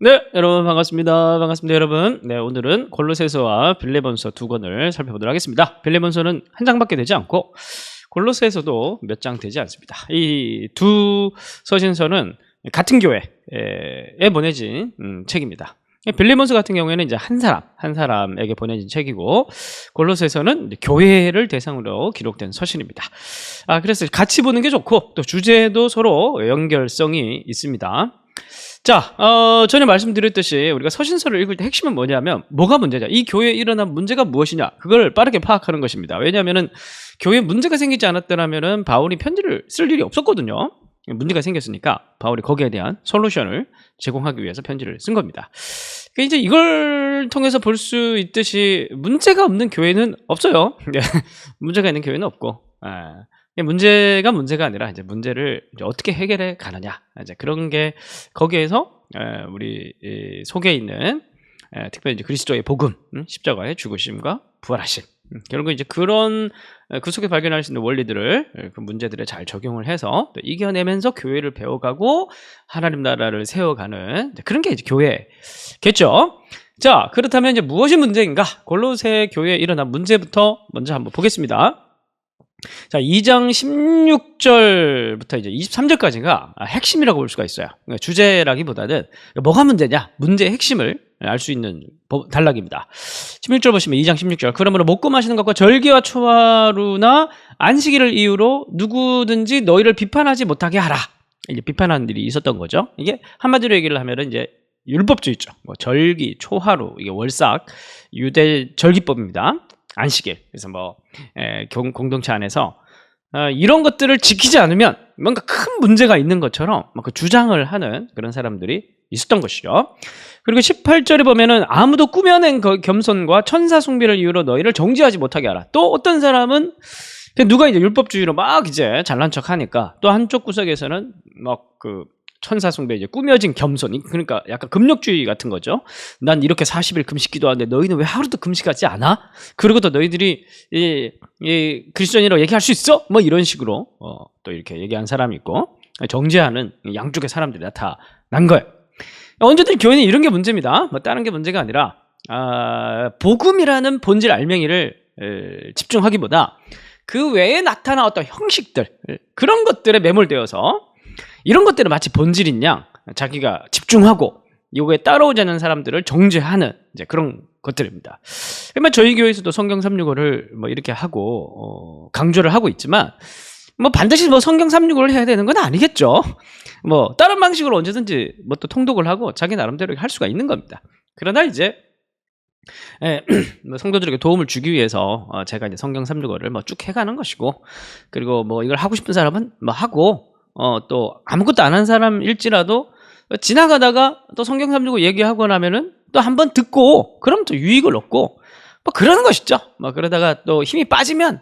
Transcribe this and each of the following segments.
네, 여러분 반갑습니다. 반갑습니다, 여러분. 네, 오늘은 골로새서와 빌레몬서 두 권을 살펴보도록 하겠습니다. 빌레몬서는 한 장밖에 되지 않고 골로새서도 몇 장 되지 않습니다. 이 두 서신서는 같은 교회에 보내진 책입니다. 빌레몬서 같은 경우에는 이제 한 사람에게 보내진 책이고, 골로새서는 교회를 대상으로 기록된 서신입니다. 그래서 같이 보는 게 좋고, 또 주제도 서로 연결성이 있습니다. 자, 전에 말씀드렸듯이 우리가 서신서를 읽을 때 핵심은 뭐냐면, 뭐가 문제냐, 이 교회에 일어난 문제가 무엇이냐, 그걸 빠르게 파악하는 것입니다. 왜냐하면은 교회에 문제가 생기지 않았더라면은 바울이 편지를 쓸 일이 없었거든요. 문제가 생겼으니까 바울이 거기에 대한 솔루션을 제공하기 위해서 편지를 쓴 겁니다. 그러니까 이제 이걸 통해서 볼 수 있듯이 문제가 없는 교회는 없어요. 문제가 있는 교회는 없고, 문제가 아니라 이제 문제를 이제 어떻게 해결해 가느냐, 이제 그런 게 거기에서 우리 속에 있는 특별히 이제 그리스도의 복음, 십자가의 죽으심과 부활하심, 결국 이제 그런 그 속에 발견할 수 있는 원리들을, 그 문제들에 잘 적용을 해서 또 이겨내면서 교회를 배워가고 하나님 나라를 세워가는 그런 게 이제 교회겠죠. 자, 그렇다면 이제 무엇이 문제인가? 골로새 교회에 일어난 문제부터 먼저 한번 보겠습니다. 자, 2장 16절부터 이제 23절까지가 핵심이라고 볼 수가 있어요. 그러니까 주제라기보다는 뭐가 문제냐, 문제의 핵심을 알 수 있는 단락입니다. 16절 보시면 2장 16절, 그러므로 먹고 마시는 것과 절기와 초하루나 안식일을 이유로 누구든지 너희를 비판하지 못하게 하라. 이제 비판하는 일이 있었던 거죠. 이게 한마디로 얘기를 하면은 이제 율법주의죠. 뭐 절기, 초하루, 이게 월삭, 유대 절기법입니다. 안식일. 그래서 뭐 공동체 안에서 이런 것들을 지키지 않으면 뭔가 큰 문제가 있는 것처럼 그 주장을 하는 그런 사람들이 있었던 것이죠. 그리고 18절에 보면은 아무도 꾸며낸 겸손과 천사 숭배를 이유로 너희를 정죄하지 못하게 하라. 또 어떤 사람은 누가 이제 율법주의로 막 이제 잘난 척 하니까 또 한쪽 구석에서는 막 그 천사 숭배, 이제 꾸며진 겸손, 그러니까 약간 금욕주의 같은 거죠. 난 이렇게 40일 금식기도 하는데 너희는 왜 하루도 금식하지 않아? 그리고 또 너희들이 그리스도인이라고 얘기할 수 있어? 뭐 이런 식으로 또 이렇게 얘기한 사람이 있고, 정죄하는 양쪽의 사람들이 나타난 거예요. 언제든 교회는 이런 게 문제입니다. 뭐 다른 게 문제가 아니라 복음이라는 본질 알맹이를 집중하기보다 그 외에 나타난 어떤 형식들, 그런 것들에 매몰되어서 이런 것들은 마치 본질인 양 자기가 집중하고 이거에 따라오지 않는 사람들을 정죄하는 이제 그런 것들입니다. 그러면 저희 교회에서도 성경 365를 뭐 이렇게 하고 강조를 하고 있지만, 뭐 반드시 뭐 성경 365를 해야 되는 건 아니겠죠. 뭐 다른 방식으로 언제든지 뭐 또 통독을 하고 자기 나름대로 할 수가 있는 겁니다. 그러나 이제 뭐 성도들에게 도움을 주기 위해서 제가 이제 성경 365를 뭐 쭉 해가는 것이고, 그리고 뭐 이걸 하고 싶은 사람은 뭐 하고, 또 아무것도 안 한 사람일지라도 지나가다가 또 성경 365 얘기하고 나면은 또 한번 듣고, 그럼 또 유익을 얻고 뭐 그러는 것이죠. 뭐 그러다가 또 힘이 빠지면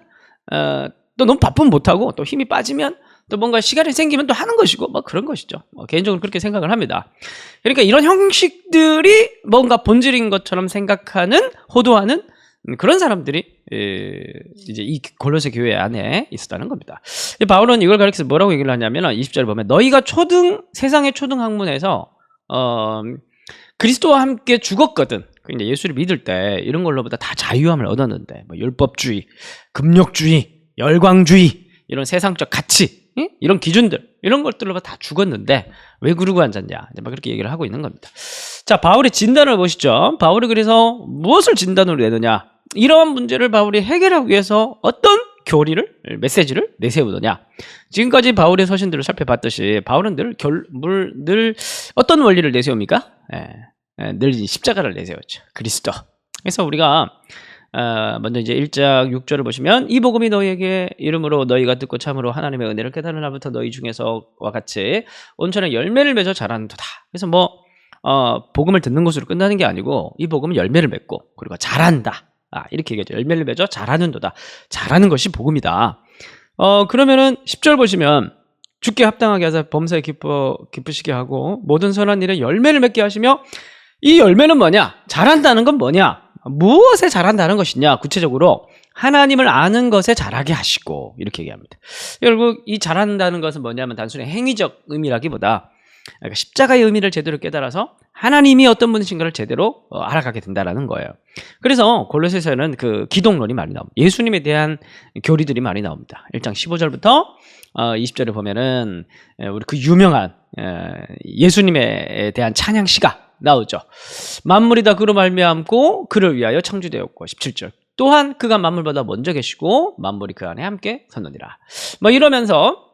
또 너무 바쁘면 못하고, 또 힘이 빠지면 또 뭔가 시간이 생기면 또 하는 것이고, 뭐 그런 것이죠. 개인적으로 그렇게 생각을 합니다. 그러니까 이런 형식들이 뭔가 본질인 것처럼 생각하는, 호도하는 그런 사람들이 이제 이 골로새 교회 안에 있었다는 겁니다. 바울은 이걸 가리켜서 뭐라고 얘기를 하냐면, 20절에 보면 너희가 세상의 초등 학문에서 그리스도와 함께 죽었거든. 그러니까 예수를 믿을 때 이런 걸로보다 다 자유함을 얻었는데, 뭐 율법주의, 금욕주의, 열광주의, 이런 세상적 가치, 이런 기준들, 이런 것들로 다 죽었는데 왜 그러고 앉았냐, 막 그렇게 얘기를 하고 있는 겁니다. 자, 바울의 진단을 보시죠. 바울이 그래서 무엇을 진단으로 내느냐, 이러한 문제를 바울이 해결하기 위해서 어떤 교리를, 메시지를 내세우느냐. 지금까지 바울의 서신들을 살펴봤듯이 바울은 늘 어떤 원리를 내세웁니까? 늘 십자가를 내세웠죠. 그리스도. 그래서 우리가 먼저 이제 1장 6절을 보시면, 이 복음이 너희에게 이름으로 너희가 듣고 참으로 하나님의 은혜를 깨달은 날부터 너희 중에서와 같이 온전한 열매를 맺어 자라는도다. 그래서 뭐 복음을 듣는 것으로 끝나는 게 아니고, 이 복음은 열매를 맺고 그리고 자란다, 이렇게 얘기하죠. 열매를 맺어 자라는도다. 자라는 것이 복음이다. 그러면은 10절 보시면, 주께 합당하게 하사 범사에 기쁘시게 하고 모든 선한 일에 열매를 맺게 하시며, 이 열매는 뭐냐, 자란다는 건 뭐냐, 무엇에 자란다는 것이냐, 구체적으로 하나님을 아는 것에 자라게 하시고, 이렇게 얘기합니다. 결국 이 자란다는 것은 뭐냐면 단순히 행위적 의미라기보다 그러니까 십자가의 의미를 제대로 깨달아서 하나님이 어떤 분이신가를 제대로 알아가게 된다라는 거예요. 그래서 골로새서에는 그 기독론이 많이 나옵니다. 예수님에 대한 교리들이 많이 나옵니다. 1장 15절부터 20절에 보면은 우리 그 유명한 예수님에 대한 찬양 시가 나오죠. 만물이 다 그로 말미암고 그를 위하여 창조되었고 17절 또한 그가 만물보다 먼저 계시고 만물이 그 안에 함께 섰느니라. 뭐 이러면서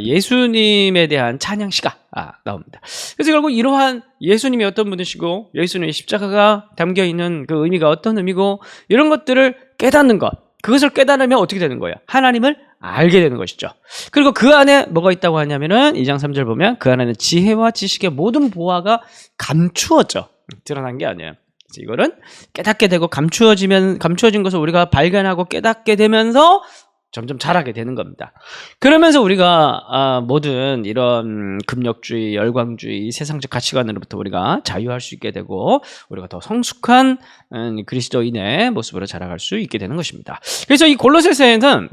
예수님에 대한 찬양 시가 나옵니다. 그래서 결국 이러한 예수님이 어떤 분이시고 예수님의 십자가가 담겨있는 그 의미가 어떤 의미고 이런 것들을 깨닫는 것, 그것을 깨달으면 어떻게 되는 거예요? 하나님을 알게 되는 것이죠. 그리고 그 안에 뭐가 있다고 하냐면은 2장 3절 보면 그 안에는 지혜와 지식의 모든 보화가 감추어져 드러난 게 아니에요. 이거는 깨닫게 되고 감추어진 것을 우리가 발견하고 깨닫게 되면서 점점 자라게 되는 겁니다. 그러면서 우리가 모든 이런 금욕주의, 열광주의, 세상적 가치관으로부터 우리가 자유할 수 있게 되고 우리가 더 성숙한 그리스도인의 모습으로 자라갈 수 있게 되는 것입니다. 그래서 이 골로새서에는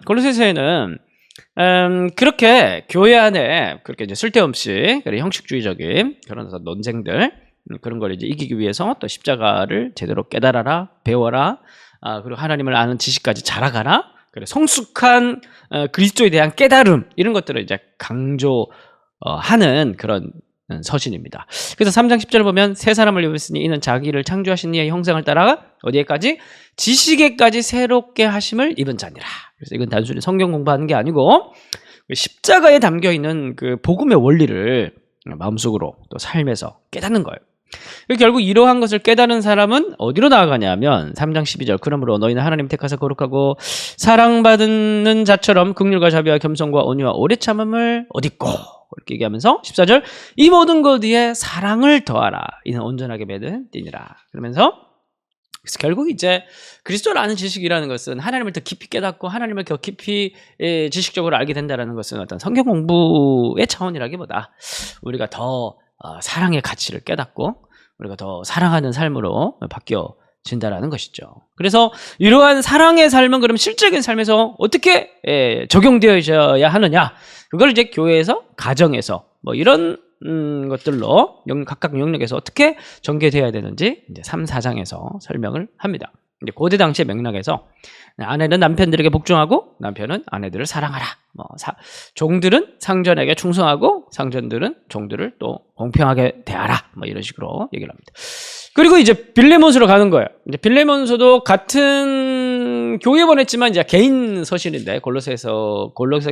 그렇게 교회 안에 그렇게 이제 쓸데없이 형식주의적인 그런 논쟁들 그런 걸 이제 이기기 위해서 또 십자가를 제대로 깨달아라, 배워라, 그리고 하나님을 아는 지식까지 자라가라. 그래 성숙한 그리스도에 대한 깨달음 이런 것들을 이제 강조하는 그런 서신입니다. 그래서 3장 10절을 보면 새 사람을 입었으니 이는 자기를 창조하신 이의 형상을 따라 어디에까지? 지식에까지 새롭게 하심을 입은 자니라. 그래서 이건 단순히 성경 공부하는 게 아니고 십자가에 담겨있는 그 복음의 원리를 마음속으로 또 삶에서 깨닫는 거예요. 결국 이러한 것을 깨달은 사람은 어디로 나아가냐면 3장 12절 그러므로 너희는 하나님 택하사 거룩하고 사랑받는 자처럼 긍휼과 자비와 겸손과 온유와 오래 참음을 얻있고 이렇게 얘기하면서 14절 이 모든 것 위에 사랑을 더하라 이는 온전하게 맺은 띠니라. 그러면서 그래서 결국 이제 그리스도를 아는 지식이라는 것은 하나님을 더 깊이 깨닫고 하나님을 더 깊이 지식적으로 알게 된다는 것은 어떤 성경 공부의 차원이라기보다 우리가 더 사랑의 가치를 깨닫고 우리가 더 사랑하는 삶으로 바뀌어진다는 것이죠. 그래서 이러한 사랑의 삶은 그럼 실제적인 삶에서 어떻게 적용되어야 하느냐? 그걸 이제 교회에서, 가정에서 뭐 이런 것들로 각각 영역에서 어떻게 전개되어야 되는지 이제 3, 4장에서 설명을 합니다. 이제 고대 당시의 맥락에서 아내는 남편들에게 복종하고 남편은 아내들을 사랑하라. 종들은 상전에게 충성하고 상전들은 종들을 또 공평하게 대하라. 뭐 이런 식으로 얘기를 합니다. 그리고 이제 빌레몬서로 가는 거예요. 이제 빌레몬서도 같은 교회에 보냈지만 이제 개인 서신인데 골로새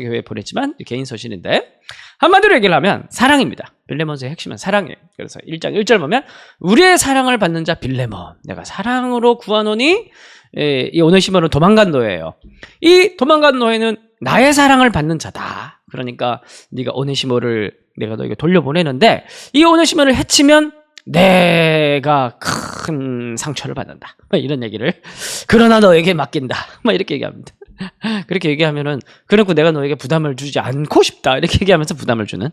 교회에 보냈지만 개인 서신인데 한마디로 얘기를 하면 사랑입니다. 빌레몬서의 핵심은 사랑이에요. 그래서 1장 1절 보면 우리의 사랑을 받는 자 빌레몬 내가 사랑으로 구하노니 이 오네시모는 도망간 노예예요. 이 도망간 노예는 나의 사랑을 받는 자다. 그러니까 네가 오네시모를 내가 너에게 돌려보내는데 이 오네시모를 해치면 내가 큰 상처를 받는다. 이런 얘기를 그러나 너에게 맡긴다. 이렇게 얘기합니다. 그렇게 얘기하면은 그래놓고 내가 너에게 부담을 주지 않고 싶다. 이렇게 얘기하면서 부담을 주는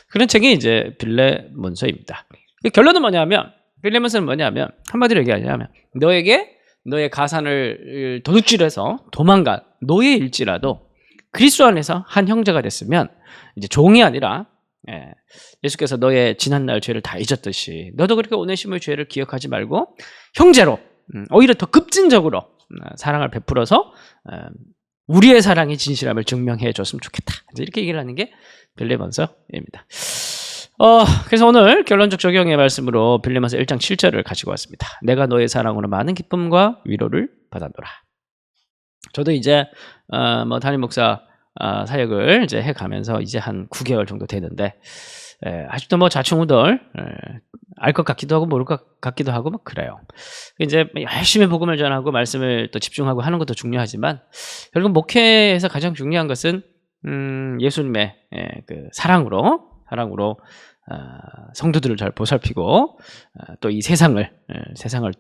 그런 책이 이제 빌레몬서입니다. 결론은 뭐냐면 빌레몬서는 뭐냐면 한마디로 얘기하냐면 너에게 너의 가산을 도둑질해서 도망간 노예일지라도 그리스도 안에서 한 형제가 됐으면 이제 종이 아니라 예수께서 너의 지난날 죄를 다 잊었듯이 너도 그렇게 오네시모의 죄를 기억하지 말고 형제로 오히려 더 급진적으로 사랑을 베풀어서 우리의 사랑이 진실함을 증명해 줬으면 좋겠다. 이렇게 얘기를 하는 게 빌레몬서입니다. 그래서 오늘 결론적 적용의 말씀으로 빌레몬서 1장 7절을 가지고 왔습니다. 내가 너의 사랑으로 많은 기쁨과 위로를 받았노라. 저도 이제 담임 목사 사역을 이제 해가면서 이제 한 9개월 정도 되는데 아직도 뭐 좌충우돌 알 것 같기도 하고 모를 것 같기도 하고 막 그래요. 이제 열심히 복음을 전하고 말씀을 또 집중하고 하는 것도 중요하지만 결국 목회에서 가장 중요한 것은 예수님의 그 사랑으로 성도들을 잘 보살피고 또 이 세상을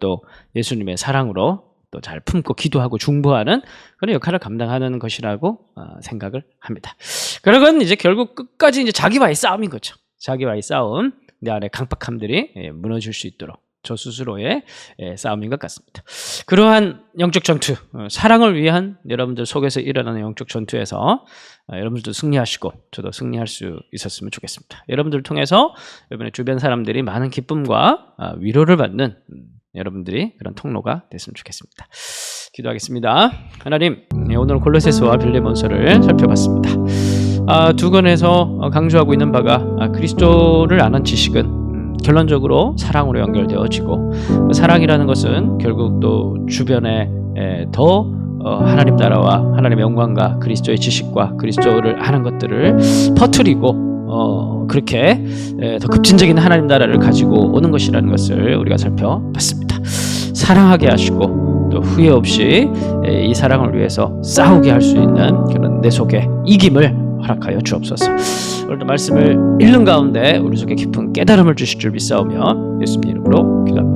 또 예수님의 사랑으로 또 잘 품고 기도하고 중보하는 그런 역할을 감당하는 것이라고 생각을 합니다. 그러건 이제 결국 끝까지 이제 자기와의 싸움인 거죠. 자기와의 싸움, 내 안에 강박함들이 무너질 수 있도록 저 스스로의 싸움인 것 같습니다. 그러한 영적 전투, 사랑을 위한 여러분들 속에서 일어나는 영적 전투에서 여러분들도 승리하시고 저도 승리할 수 있었으면 좋겠습니다. 여러분들을 통해서 이번에 주변 사람들이 많은 기쁨과 위로를 받는 여러분들이 그런 통로가 됐으면 좋겠습니다. 기도하겠습니다. 하나님, 오늘 골로새서와 빌레몬서를 살펴봤습니다. 두 권에서 강조하고 있는 바가 그리스도를 아는 지식은 결론적으로 사랑으로 연결되어지고, 그 사랑이라는 것은 결국 또 주변에 더 하나님 나라와 하나님의 영광과 그리스도의 지식과 그리스도를 아는 것들을 퍼뜨리고 그렇게 더 급진적인 하나님 나라를 가지고 오는 것이라는 것을 우리가 살펴봤습니다. 사랑하게 하시고 또 후회 없이 이 사랑을 위해서 싸우게 할 수 있는 그런 내 속에 이김을 허락하여 주옵소서. 오늘도 말씀을 읽는 가운데 우리 속에 깊은 깨달음을 주실 줄 믿사오며 예수님 이름으로 기도합니다.